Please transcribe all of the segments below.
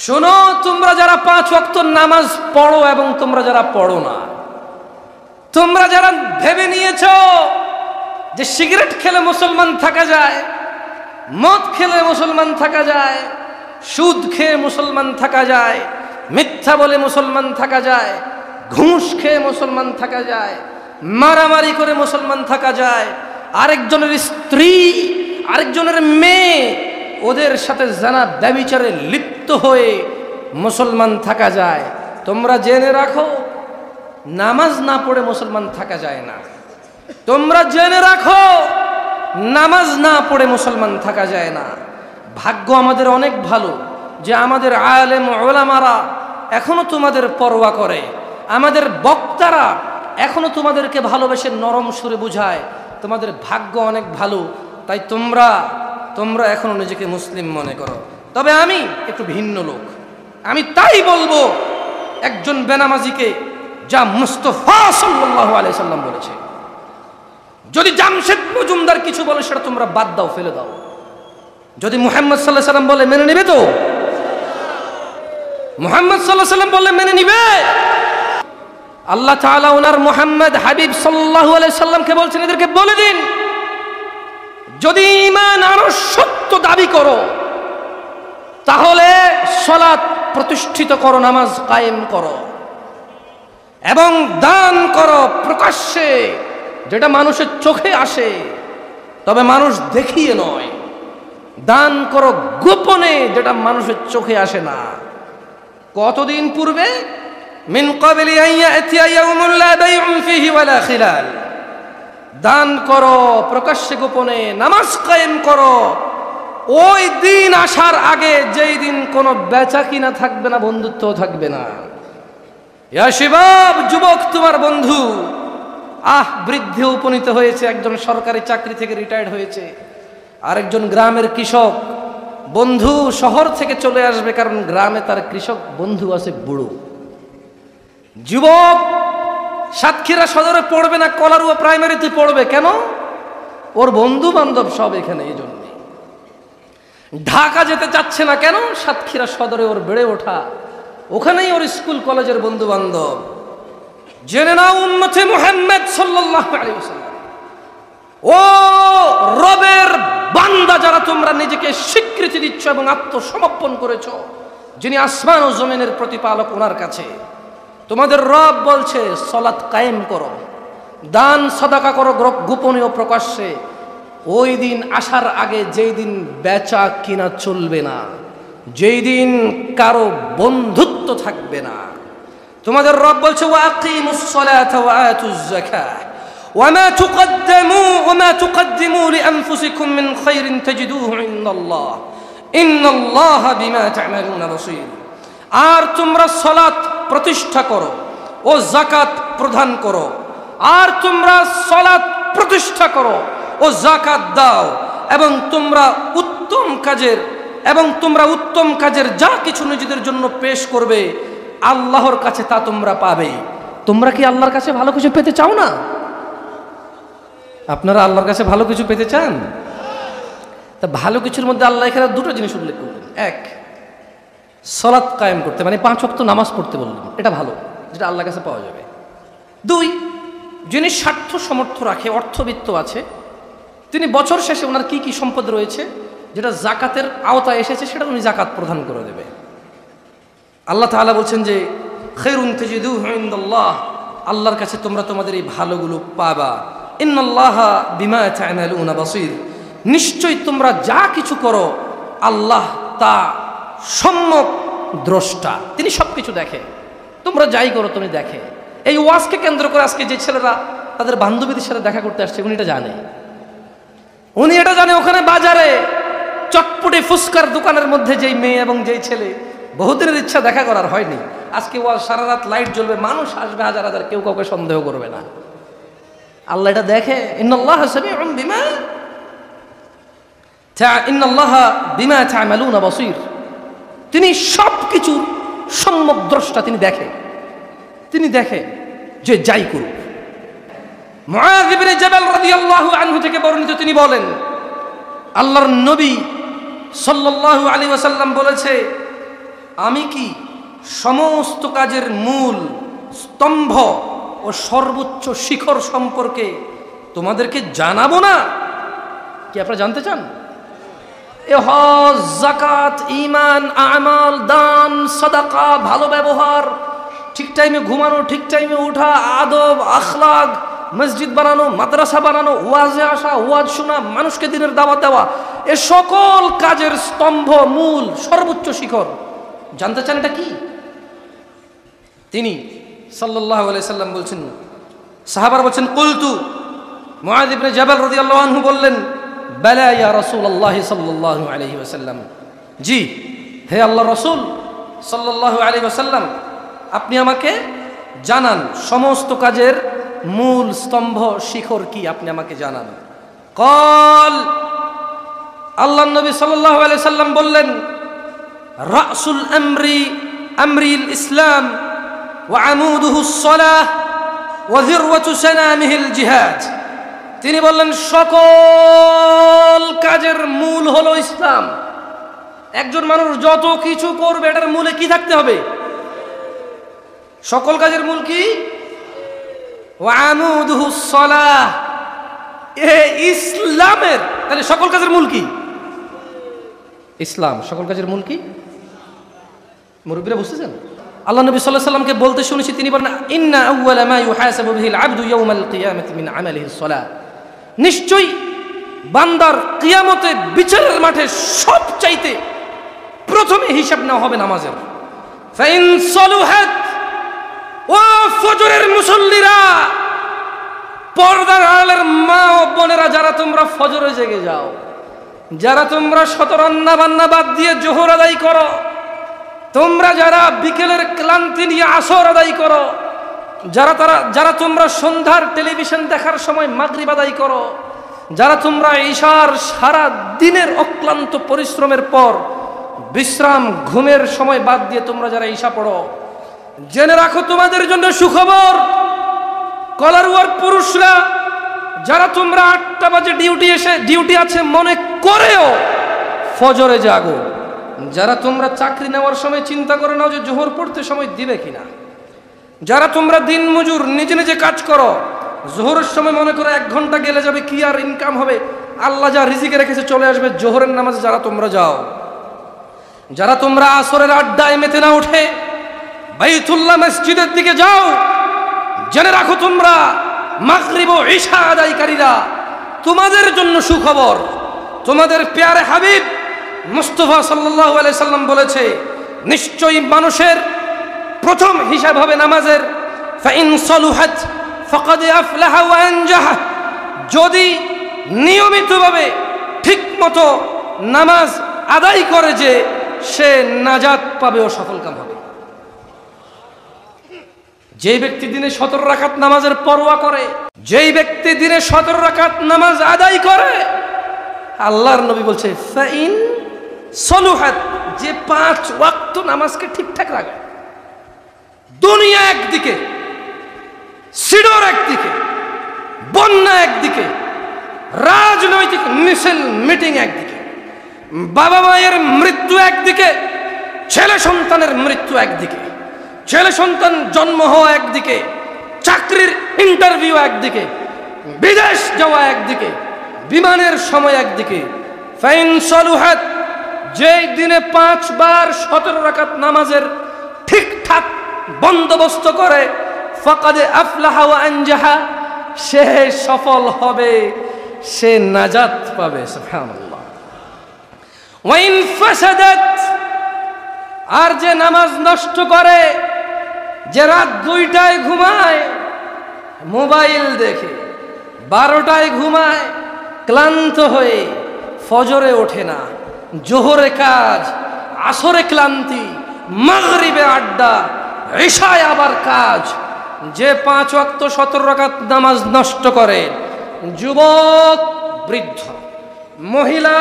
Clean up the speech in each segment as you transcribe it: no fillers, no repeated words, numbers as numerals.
শোনো, তোমরা যারা 5 ওয়াক্ত নামাজ পড়ো এবং তোমরা যারা পড়ো না, তোমরা যারা ভেবে নিয়েছো যে সিগারেট খেলে মুসলমান থাকা যায়, মদ খেলে মুসলমান থাকা যায়, সুদ খেয়ে মুসলমান থাকা যায়, মিথ্যা বলে মুসলমান থাকা যায়, ঘুষ খেয়ে মুসলমান থাকা যায়, মারামারি করে মুসলমান থাকা যায়, আরেকজনের স্ত্রী আরেকজনের মেয়ে ওদের সাথে জানা ব্যভিচারে লিপ্ত হয়ে মুসলমান থাকা যায়। তোমরা জেনে রাখো, নামাজ না পড়ে মুসলমান থাকা যায় না। তোমরা জেনে রাখো, নামাজ না পড়ে মুসলমান থাকা যায় না। ভাগ্য আমাদের অনেক ভালো যে আমাদের আলেম ওলামারা এখনো তোমাদের পরোয়া করে, আমাদের বক্তারা এখনো তোমাদেরকে ভালোবেসে নরম সুরে বুঝায়। তোমাদের ভাগ্য অনেক ভালো, তাই তোমরা এখনো নিজেকে মুসলিম মনে করো। তবে আমি একটু ভিন্ন লোক, আমি তাই বলবো একজন বেনামাজিকে যা মুস্তাফা সাল্লাল্লাহু আলাইহি সাল্লাম বলেছে। যদি জামশেদ মজুমদার কিছু বলে সেটা তোমরা বাদ দাও, ফেলে দাও। যদি মুহাম্মদ সাল্লাল্লাহু আলাইহি সাল্লাম বলে মেনে নিবে তো? মুহাম্মদ সাল্লাল্লাহু আলাইহি সাল্লাম বললে মেনে নিবে? আল্লাহ তাআলা ওনার মুহাম্মদ হাবিব সাল্লাল্লাহু আলাইহি সাল্লামকে বলছেন, এদেরকে বলে দিন, যদি ঈমান আরো সত্য দাবি করো তাহলে সালাত প্রতিষ্ঠিত করো, নামাজ কায়েম করো এবং দান করো প্রকাশ্যে, যেটা মানুষের চোখে আসে তবে মানুষ দেখিয়ে নয়। দান করো গোপনে, যেটা মানুষের চোখে আসে না। কতদিন পূর্বে? মিন ক্বাবলি আন ইয়াতিয়া ইয়াউমুন লা বাইউন ফীহি ওয়ালা খিলাল। দান করো প্রকাশ্যে গোপনে, নামাজ কায়েম করো ওই দিন আসার আগে, যেই দিন কোনো বেচা কিনা থাকবে না, বন্ধুত্ব থাকবে না। ইয়া শিবাব, যুবক তোমার বন্ধু বৃদ্ধে উপনীত হয়েছে, একজন সরকারি চাকরি থেকে রিটায়ার্ড হয়েছে, আরেকজন গ্রামের কৃষক বন্ধু শহর থেকে চলে আসবে, কারণ গ্রামে তার কৃষক বন্ধু আছে বুড়ো। যুবক সাতক্ষীরা সদরে পড়বে না, কলারুয়া প্রাইমারিতে পড়বে। কেন? ওর বন্ধু বান্ধব সব এখানে। এই জন্য ঢাকা যেতে চাচ্ছে না। কেন? সাতক্ষীরা সদরে ওর বেড়ে ওঠা, ওখানেই ওর স্কুল কলেজের বন্ধু বান্ধব। জেনে নাও উম্মতে মুহাম্মদ সাল্লাল্লাহু আলাইহি ওয়াসাল্লাম, ও রবের বান্দা যারা তোমরা নিজেকে স্বীকৃতি দিচ্ছ এবং আত্মসমর্পণ করেছো, যিনি আসমান ও জমিনের প্রতিপালক, ওনার কাছে তোমাদের রব বলছে সালাত কায়েম করো, দান সাদাকা করো গোপনে ও প্রকাশ্যে। ওই দিন আসার আগে, যেই দিন বেচা কিনা চলবে না, যেই দিন কারো বন্ধুত্ব থাকবে না। তোমাদের রব বলছে ওয়াকিমুস সালাতা ওয়া আতুজ যাকাহ ওয়ামা তুকদ্দিমু লিআনফুসিকুম মিন খাইরিন তাজিদুহু ইনদাল্লাহ ইন্নাল্লাহা বিমা তা'মালুনা বাসীর। আর তোমরা সালাত প্রতিষ্ঠা করো ও যাকাত প্রদান করো, আর তোমরা সালাত প্রতিষ্ঠা করো ও যাকাত দাও, এবং তোমরা উত্তম কাজের যা কিছু নিজেদের জন্য পেশ করবে আল্লাহর কাছে তা তোমরা পাবে। তোমরা কি আল্লাহর কাছে ভালো কিছু পেতে চাও না? আপনারা আল্লাহর কাছে ভালো কিছু পেতে চান? তা ভালো কিছুর মধ্যে আল্লাহ এখানে দুটো জিনিস উল্লেখ করলেন। এক, সালাত কায়েম করতে, মানে 5 ওয়াক্ত নামাজ পড়তে বললেন, এটা ভালো, যেটা আল্লাহর কাছে পাওয়া যাবে। 2, যিনি স্বার্থ সমর্থ রাখে, অর্থবিত্ত আছে, তিনি বছর শেষে ওনার কি কি সম্পদ রয়েছে যেটা যাকাতের আওতায় এসেছে, সেটা উনি যাকাত প্রদান করে দেবে। আল্লাহ তাআলা বলছেন যে খায়রুন তাজিদুহু ইনদাল্লাহ, আল্লাহর কাছে তোমরা তোমাদের এই ভালোগুলো পাবা। ইন্নাল্লাহা বিমা তা'মালুনা বাসীর, নিশ্চয়ই তোমরা যা কিছু করো আল্লাহ তা সম্যক দ্রষ্টা, তিনি সবকিছু দেখে। তোমরা যাই করো তুমি দেখে। এই ওয়াজকে কেন্দ্র করে আজকে যে ছেলেরা তাদের বান্ধবীদের সাথে দেখা করতে আসছে, উনি এটা জানে। ওখানে বাজারে চটপটে ফুচকার দোকানের মধ্যে যেই মেয়ে এবং যেই ছেলে, বহুদিনের ইচ্ছা দেখা করার, হয়নি। আজকে ওয়াজ সারা রাত লাইট জ্বলবে, মানুষ আসবে হাজার হাজার, কেউ কাউকে সন্দেহ করবে না। আল্লাহ এটা দেখে। ইন্নাল্লাহা সামিউন বিমা তা'মালুনা বাসীর, তিনি সবকিছু সম্যক দ্রষ্টা, তিনি দেখে যে যাই করুক। মুআয ইবনে জাবাল রাদিয়াল্লাহু আনহু থেকে বর্ণিত, তিনি বলেন আল্লাহর নবী সাল্লাল্লাহু আলাইহি ওয়াসাল্লাম বলেছে আমি কি সমস্ত কাজের মূল স্তম্ভ ও সর্বোচ্চ শিখর সম্পর্কে তোমাদেরকে জানাবো না? কি আপনারা জানতে চান? এ হজ, যাকাত, ঈমান, আমাল, দান, সাদাকা, ভালো ব্যবহার, ঠিক টাইমে ঘুমানো, ঠিক টাইমে ওঠা, আদব, আখলাক, মসজিদ বানানো, মাদ্রাসা বানানো, ওয়াজে আসা, ওয়াজ শোনা, মানুষকে দিনের দাওয়াত দেওয়া, এ সকল কাজের স্তম্ভ, মূল, সর্বোচ্চ শিখর জানতে চান এটা কি? তিনি সাল্লাল্লাহু আলাইহি সাল্লাম বলছেন, সাহাবারা বলছেন, কুলতু, মুআয ইবনে জাবাল রাদিয়াল্লাহু আনহু বললেন, বালা ইয়া রাসূলুল্লাহ সাল্লাল্লাহু আলাইহি ওয়াসাল্লাম, জি হে আল্লাহর রাসূল সাল্লাল্লাহু আলাইহি ওয়াসাল্লাম, আপনি আমাকে জানান সমস্ত কাজের মূল স্তম্ভ শিখর কি, আপনি আমাকে জানান। কল, আল্লাহর নবী সাল্লাল্লাহু আলাইহি সাল্লাম বললেন, রাসুল আমরিল ইসলাম ওয়া আমুদুহুস সালাহ ওয়া যিরওয়াতু সানামিহিল জিহাদ। তিনি বললেন সকল কাজের মূল হলো ইসলাম। একজন মানুষ যত কিছু করবে এটার মূলে কি থাকতে হবে? সকল কাজের মূল কি? ওয়া আমুদুহুস সালাহ, এ ইসলামের, তাহলে সকল কাজের মূল কি? ইসলাম। সকল কাজের মূল কি? মুরব্বিরা বুঝতেছেন? আল্লাহ নবী সাল্লাল্লাহু আলাইহি সাল্লামকে বলতে শুনেছি, তিনি বলেন, ইন্না আউওয়ালা মা ইউহাসাবু বিহিল আবদু ইয়াওমাল কিয়ামাতি মিন আমালিহিস সালাহ, নিশ্চয়ই বান্দার কিয়ামতে বিচারের মাঠে সবচাইতে প্রথমে হিসাব নেওয়া হবে নামাজের। ফাইন সালুহাত, ও ফজরের মুসল্লিরা, পর্দার আড়ালের মা ও বোনেরা, যারা তোমরা ফজরে জেগে যাও, যারা তোমরা শতরান্না বান্না বাদ দিয়ে জোহর আদায় করো, তোমরা যারা বিকেলের ক্লান্তি নিয়ে আসর আদায় করো, যারা তোমরা সন্ধ্যার টেলিভিশন দেখার সময় মাগরিব আদায় করো, যারা তোমরা ঈশার সারা দিনের অক্লান্ত পরিশ্রমের পর বিশ্রাম ঘুমের সময় বাদ দিয়ে তোমরা যারা ঈশা পড়ো, জেনে রাখো তোমাদের জন্য সুখবর। কলারওয়ার পুরুষরা, যারা তোমরা 8টা বাজে ডিউটি আছে মনে করেও ফজরে জাগো, যারা তোমরা চাকরি নেওয়ার সময় চিন্তা করে নাও যে জোহর পড়তে সময় দিবে কিনা, যারা তোমরা দিন মজুর নিজে নিজে কাজ করো, জোহরের সময় মনে করো 1 ঘন্টা গেলে যাবে, কি আর ইনকাম হবে, আল্লাহ যা রিজিকে রেখেছে চলে আসবে, জোহরের নামাজে যারা তোমরা যাও, যারা তোমরা আসরের আড্ডায় মেতে না উঠে বাইতুল্লাহ মসজিদের দিকে যাও, জেনে রাখো তোমরা মাগরিব ও ঈশা আদায়কারীরা, তোমাদের জন্য সুখবর। তোমাদের প্যারে হাবিব মুস্তাফা সাল্লাল্লাহু আলাইহি সাল্লাম বলেছে, নিশ্চয়ই মানুষের প্রথম হিসাব হবে নামাজের। ফাইন সালুহাত ফাকাদ আফলাহা ওয়া আনজাহা, যদি নিয়মিতভাবে ঠিকমতো নামাজ আদায় করে যে সে নাজাত পাবে ও সফলকাম হবে। যেই ব্যক্তি দিনে 17 রাকাত নামাজের পরোয়া করে, যেই ব্যক্তি দিনে 17 রাকাত নামাজ আদায় করে, আল্লাহর নবী বলছে ফাইন সালুহাত, যে 5 ওয়াক্ত নামাজকে ঠিকঠাক রাখে, দুনিয়া একদিকে, সিডর একদিকে, বন্যা একদিকে, রাজনৈতিক মিছিল মিটিং একদিকে, বাবা মায়ের মৃত্যু একদিকে, ছেলে সন্তানের মৃত্যু একদিকে, ছেলে সন্তান জন্ম হওয়া একদিকে, চাকরির ইন্টারভিউ একদিকে, বিদেশ যাওয়া একদিকে, বিমানের সময় একদিকে। ফাইন সালুহাত, যেই দিনে 5 বার 17 রাকাত নামাজের ঠিকঠাক বন্দোবস্ত করে, ফাকাদ আফলাহা ওয়া আনজাহা, সে সফল হবে, সে নাজাত পাবে। সুবহানাল্লাহ। ওয়াইন ফাসাদাত, আর যে নামাজ নষ্ট করে, যে রাত 2টায় ঘুমায় মোবাইল দেখে, 12টায় ঘুমায় ক্লান্ত হয়ে, ফজরে ওঠে না, জোহরে কাজ, আসরে ক্লান্তি, মাগরিবে আড্ডা, ঈশায় আবার কাজ, যে 5 ওয়াক্ত 17 রাকাত নামাজ নষ্ট করে, যুবক বৃদ্ধ, মহিলা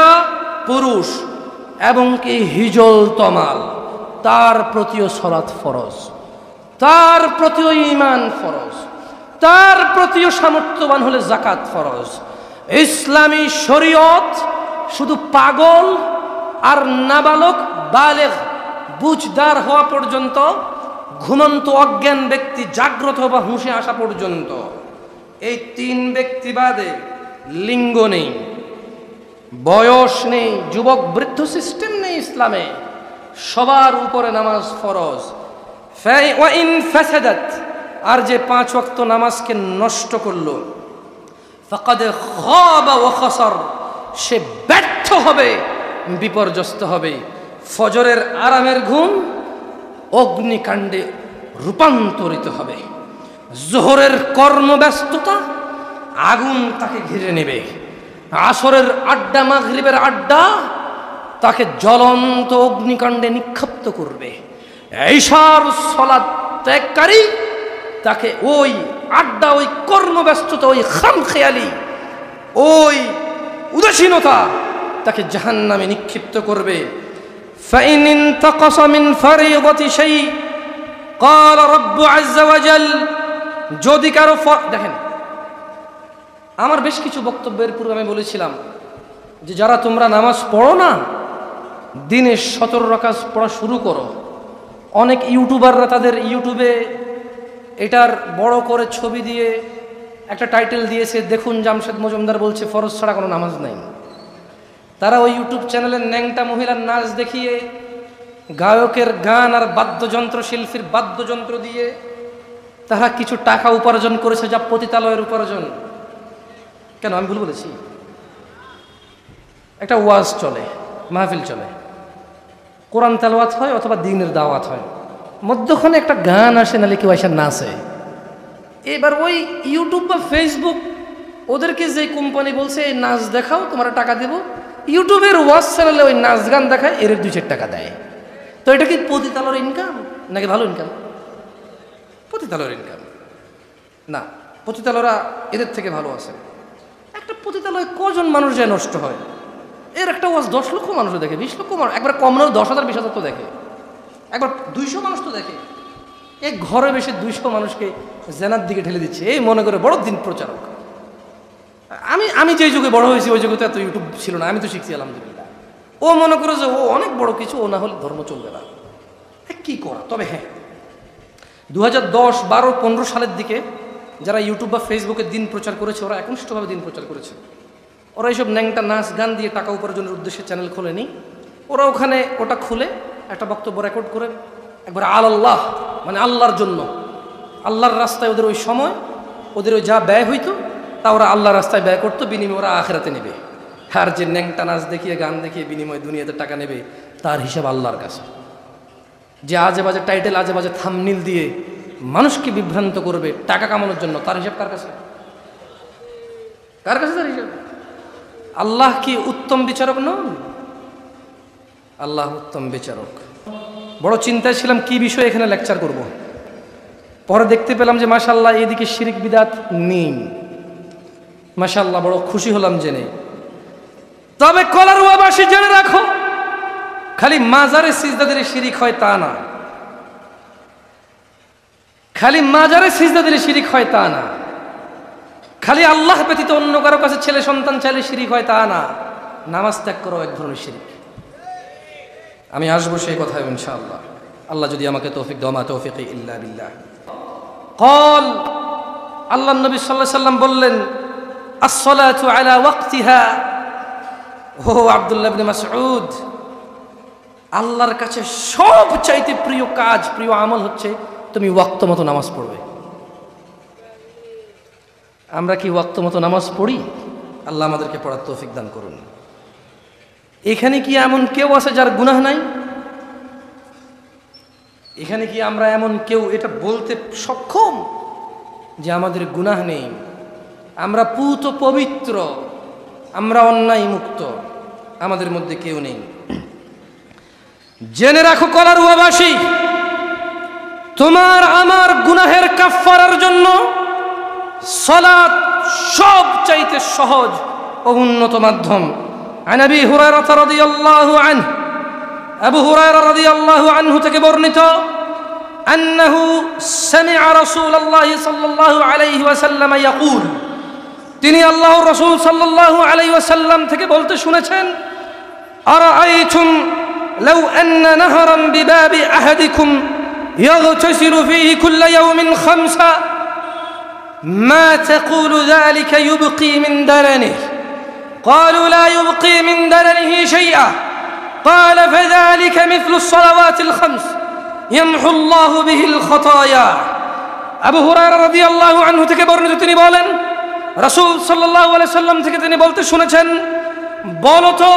পুরুষ, এবং কি হিজল তমাল, তার প্রতিও সালাত ফরজ, তার প্রতিও ঈমান ফরজ, তার প্রতিও সামর্থ্যবান হলে যাকাত ফরজ। ইসলামী শরীয়ত শুধু পাগল আর নাবালক বালেগ বুঝদার হওয়া পর্যন্ত, ঘুমন্ত অজ্ঞান ব্যক্তি জাগ্রত বা হুঁশে আসা পর্যন্ত, এই 3 ব্যক্তি বাদে লিঙ্গ নেই, বয়স নেই, যুবক বৃদ্ধ সিস্টেম নেই ইসলামে। সবার উপরে নামাজ ফরজ। ওয়াইন ফাসাদাত, আর যে 5 ওয়াক্ত নামাজকে নষ্ট করলো, ফাকাদ খাবা ওয়া খাসার, সে ব্যর্থ হবে, বিপর্যস্ত হবে। ফজরের আরামের ঘুম অগ্নিকাণ্ডে রূপান্তরিত হবে। যোহরের কর্মব্যস্ততা আগুন তাকে ঘিরে নেবে। আসরের আড্ডা, মাগরিবের আড্ডা তাকে জ্বলন্ত অগ্নিকাণ্ডে নিক্ষিপ্ত করবে। ঈশার সালাত ত্যাগকারী তাকে ওই আড্ডা, ওই কর্মব্যস্ততা, ওই খামখেয়ালি, ওই উদাসীনতা তাকে জাহান্নামে নিক্ষিপ্ত করবে। ফাইন ইনতাকাসা মিন ফারিদাতি শাই ক্বাল রাব্বু আযজা ওয়া জাল, যদি কারো দেখেন, আমার বেশ কিছু বক্তব্যের পূর্বে আমি বলেছিলাম যে যারা তোমরা নামাজ পড়ো না, দিনে 17 রাকাত পড়া শুরু করো। অনেক ইউটিউবাররা তাদের ইউটিউবে এটার বড় করে ছবি দিয়ে একটা টাইটেল দিয়েছে, দেখুন জামশেদ মজুমদার বলছে ফরজ ছাড়া কোনো নামাজ নাই। তারা ওই ইউটিউব চ্যানেলের ন্যাংটা মহিলার নাচ দেখিয়ে, গায়কের গান আর বাদ্যযন্ত্র শিল্পীর বাদ্যযন্ত্র দিয়ে তারা কিছু টাকা উপার্জন করেছে, যা পতিতালয়ের উপার্জন। কেন আমি ভুল বলেছি? একটা ওয়াজ চলে, মাহফিল চলে, কোরআন তেলাওয়াত হয় অথবা দ্বীনের দাওয়াত হয়, মধ্যখানে একটা গান আসে, নালে কেউ এসে নাচে। এবার ওই ইউটিউব বা ফেসবুক ওদেরকে যে কোম্পানি বলছে এই নাচ দেখাও, তোমার টাকা দেবো, ইউটিউবের ওয়াজ চ্যানেলে ওই নাচ গান দেখায়, এর 2-4 টাকা দেয়। তো এটা কি পতিতালয়ের ইনকাম নাকি ভালো ইনকাম? পতিতালয়ের ইনকাম না, পতিতালয়রা এদের থেকে ভালো আছে। একটা পতিতালয় কজন মানুষ যায় নষ্ট হয়, এর একটা ওয়াজ 10 লক্ষ মানুষ দেখে, 20 লক্ষ মানুষ, একবার কম নয় 10,000 20,000 তো দেখে, একবার 200 মানুষ তো দেখে। এক ঘরে বেশি 200 মানুষকে জেনার দিকে ঠেলে দিচ্ছে, এই মনে করে বড় দিন প্রচারক। আমি যে যুগে বড় হয়েছি ওই যুগে তো এত ইউটিউব ছিল না, আমি তো শিখছি আলহামদুলিল্লাহ। ও মনে করে যে ও অনেক বড় কিছু, ও না হলে ধর্ম চলবে না। কি করা? তবে হ্যাঁ, 2010, 12, 15 সালের দিকে যারা ইউটিউব বা ফেসবুকে দিন প্রচার করেছে, ওরা একনিষ্ঠভাবে দিন প্রচার করেছে। ওরা এইসব ন্যাংটা নাচ গান দিয়ে টাকা উপার্জনের উদ্দেশ্যে চ্যানেল খোলেনি। ওরা ওখানে ওটা খুলে একটা বক্তব্য রেকর্ড করে একবার আল্লাহ, মানে আল্লাহর জন্য, আল্লাহর রাস্তায় ওদের ওই সময়, ওদের ওই যা ব্যয় হইতো তা ওরা আল্লাহর রাস্তায় ব্যয় করতো, বিনিময়ে ওরা আখিরাতে নেবে। আর যে ন্যাংটা নাচ দেখিয়ে গান দেখিয়ে বিনিময়ে দুনিয়াতে টাকা নেবে, তার হিসাব আল্লাহর কাছে। যে আজে বাজে টাইটেল, আজে বাজে থাম্বনেইল দিয়ে মানুষকে বিভ্রান্ত করবে টাকা কামানোর জন্য, তার হিসাব কার কাছে? কার কাছে তার হিসাব? আল্লাহ কি উত্তম বিচারক নন? আল্লাহ উত্তম বিচারক। বড় চিন্তায় ছিলাম কি বিষয়ে এখানে লেকচার করব। পরে দেখতে পেলাম যে মাশাআল্লাহ এইদিকে শিরিক বিদাত নেই। মাশাআল্লাহ, বড় খুশি হলাম জেনে। তবে কলারওয়াবাসী জেনে রাখো, খালি মাজারে সিজদা দিলে শিরিক হয় তা না, খালি মাজারে সিজদা দিলে শিরিক হয় তা না, খালি আল্লাহ ব্যতীত অন্য কারো কাছে ছেলে সন্তান চাইলে শিরিক হয় তা না। নামাজ ত্যাগ করো এক ধরনের শিরিক। আমি আসবো সেই কথায় ইনশাআল্লাহ, আল্লাহ যদি আমাকে তৌফিক দাও। মা তৌফিকি ইল্লা বিল্লাহ। ক্বাল, আল্লাহ নবী সাল্লাল্লাহু আলাইহি সাল্লাম বললেন, আস-সালাতু আলা ওয়াক্তিহা। ও আব্দুল্লাহ ইবনে মাসউদ, আল্লাহর কাছে সবচাইতে প্রিয় কাজ, প্রিয় আমল হচ্ছে তুমি ওয়াক্ত মতো নামাজ পড়বে। আমরা কি ওয়াক্ত মতো নামাজ পড়ি? আল্লাহ আমাদেরকে পড়ার তৌফিক দান করুন। এখানে কি এমন কেউ আছে যার গুনাহ নাই? এখানে কি আমরা এমন কেউ এটা বলতে সক্ষম যে আমাদের গুনাহ নেই? আমরা পুত পবিত্র, আমরা অন্যায় মুক্ত, আমাদের মধ্যে কেউ নেই। জেনে রাখো কলারওয়াবাসী, তোমার আমার গুনাহের কাফফারার জন্য সালাত সবচাইতে সহজ ও উন্নত মাধ্যম। আন আবি হুরায়রা রাদিয়াল্লাহু আনহু, আবু হুরায়রা রাদিয়াল্লাহু আনহু থেকে বর্ণিত, আন্নাহু সামি'a রাসূলুল্লাহ সাল্লাল্লাহু আলাইহি ওয়াসাল্লাম ইয়াকুল, তিনি আল্লাহর রাসূল সাল্লাল্লাহু আলাইহি ওয়াসাল্লাম থেকে বলতে শুনেছেন, আরাআইতুম লাউ আন্না নাহরান বিবাবি আহাদিকুম ইয়াগতাসিলু ফীহি কুল্লা ইয়াওমিন খামসা মা তাকুলু যালিকা ইউবকি মিন দারানিহি قالوا لا يبقي من درنه شيئا قال فذلك مثل الصلوات الخمس يمحو الله به الخطايا আবু হুরায়রা রাদিয়াল্লাহু আনহু থেকে বর্ণিত, তিনি বলেন রাসূল সাল্লাল্লাহু আলাইহি সাল্লাম থেকে তিনি বলতে শুনেছেন, বলো তো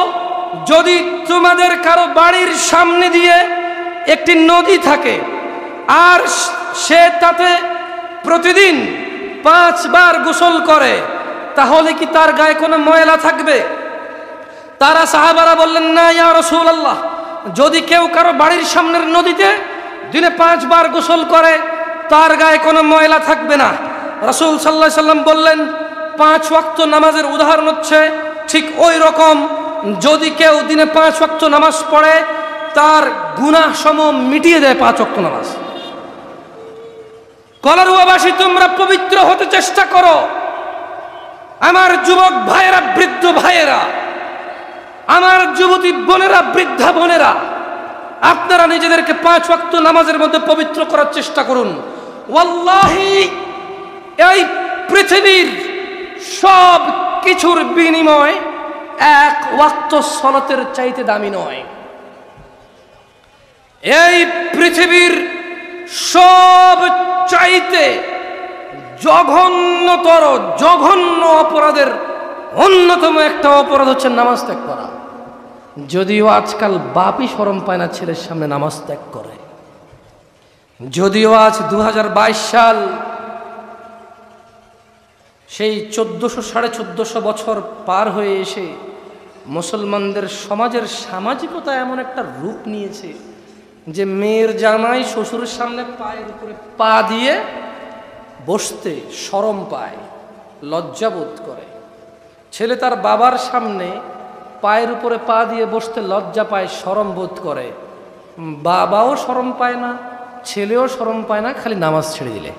যদি তোমাদের কারো বাড়ির সামনে দিয়ে একটি নদী থাকে আর সে তাতে প্রতিদিন 5 বার গোসল করে, তাহলে কি তার গায়ে কোনো ময়লা থাকবে? তারা সাহাবারা বললেন, না ইয়া রাসূলুল্লাহ, যদি কেউ কারো বাড়ির সামনের নদীতে দিনে 5 বার গোসল করে তার গায়ে কোনো ময়লা থাকবে না। রাসূল সাল্লাল্লাহু আলাইহি সাল্লাম বললেন, 5 ওয়াক্ত নামাজের উদাহরণ হচ্ছে ঠিক ওই রকম, যদি কেউ দিনে 5 ওয়াক্ত নামাজ পড়ে তার গুনাহ সমূহ মিটিয়ে দেয় 5 ওয়াক্ত নামাজ। কলারুয়াবাসী, তোমরা পবিত্র হতে চেষ্টা করো। আমার যুবক ভাইয়েরা, বৃদ্ধ ভাইয়েরা, আমার যুবতী বোনেরা, বৃদ্ধা বোনেরা, আপনারা নিজেদেরকে 5 ওয়াক্ত নামাজের মধ্যে পবিত্র করার চেষ্টা করুন। ওয়াল্লাহি এই পৃথিবীর সব কিছুর বিনিময় 1 ওয়াক্ত সালাতের চাইতে দামি নয়। এই পৃথিবীর সব চাইতে জঘন্য অপরাধের অন্যতম একটা অপরাধ হচ্ছে নামাজ ত্যাগ করা। যদিও আজকাল বাপই শরম পায় না ছেলের সামনে নামাজ ত্যাগ করে, যদিও আজ 2022 সাল, সেই 1400-1450 বছর পার হয়ে এসে মুসলমানদের সমাজের সামাজিকতা এমন একটা রূপ নিয়েছে যে মেয়ের জামাই শ্বশুরের সামনে পায়ের উপরে পা দিয়ে বসতে শরম পায়, লজ্জাবোধ করে। ছেলে তার বাবার সামনে পায়ের উপরে পা দিয়ে বসতে লজ্জা পায়, শরম বোধ করে। বাবাও শরম পায় না, ছেলেও শরম পায় না, খালি নামাজ ছেড়ে দিলে।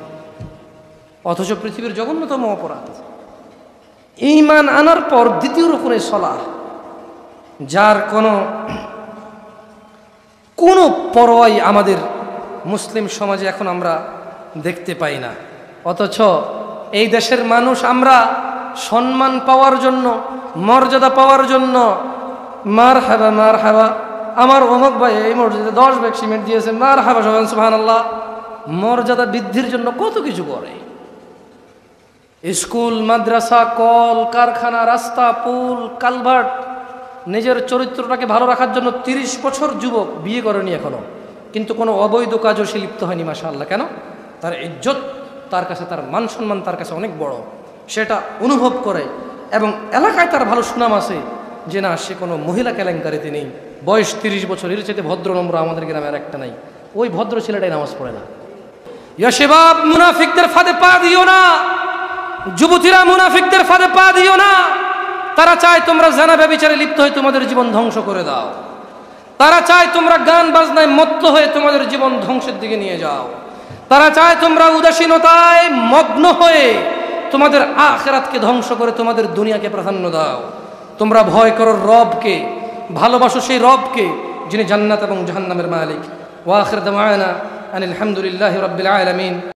অথচ পৃথিবীর জঘন্যতম অপরাধ ঈমান আনার পর দ্বিতীয় রকমের সালাহ, যার কোনো পরোয়াই আমাদের মুসলিম সমাজে এখন আমরা দেখতে পাই না। অথচ এই দেশের মানুষ আমরা সম্মান পাওয়ার জন্য, মর্যাদা পাওয়ার জন্য মারহাবা মারহাবা, আমার অমুক ভাই এই মসজিদে 10 ব্যাগ সিমেন্ট দিয়েছে, মারহাবা সবাই সুবহানাল্লাহ, মর্যাদা বৃদ্ধির জন্য কত কিছু করে। স্কুল, মাদ্রাসা, কল কারখানা, রাস্তা, পুল, কালভার্ট, নিজের চরিত্রটাকে ভালো রাখার জন্য 30 বছর যুবক বিয়ে করেনি এখনো, কিন্তু কোনো অবৈধ কাজও সে লিপ্ত হয়নি। মাশাআল্লাহ। কেন? তার ইজ্জত তার কাছে, তার মান সম্মান তার কাছে অনেক বড়, সেটা অনুভব করে এবং এলাকায় তার ভালো সুনাম আছে যে না, সে কোনো মহিলা কেলেঙ্কারিতে নেই। বয়স 30 বছর, এর চাইতে ভদ্র নম্র আমাদের গ্রামে আর একটা নাই। ওই ভদ্র ছেলেটাই নামাজ পড়ে না। ইয়া শাবাব, মুনাফিকদের ফাঁদে পা দিও না। যুবতীরা, মুনাফিকদের ফাঁদে পা দিও না। তারা চায় তোমরা জানা ব্যভিচারে লিপ্ত হয়ে তোমাদের জীবন ধ্বংস করে দাও। তারা চায় তোমরা গান বাজনায় মত্ত হয়ে তোমাদের জীবন ধ্বংসের দিকে নিয়ে যাও। তারা চায় তোমরা উদাসীনতায় মগ্ন হয়ে তোমাদের আখিরাতকে ধ্বংস করে তোমাদের দুনিয়াকে প্রাধান্য দাও। তোমরা ভয় করো রবকে, ভালোবাসো সেই রবকে যিনি জান্নাত এবং জাহান্নামের মালিক। ওয়া আখির দাওয়ানা আনিল হামদুলিল্লাহি রাব্বিল আলামিন।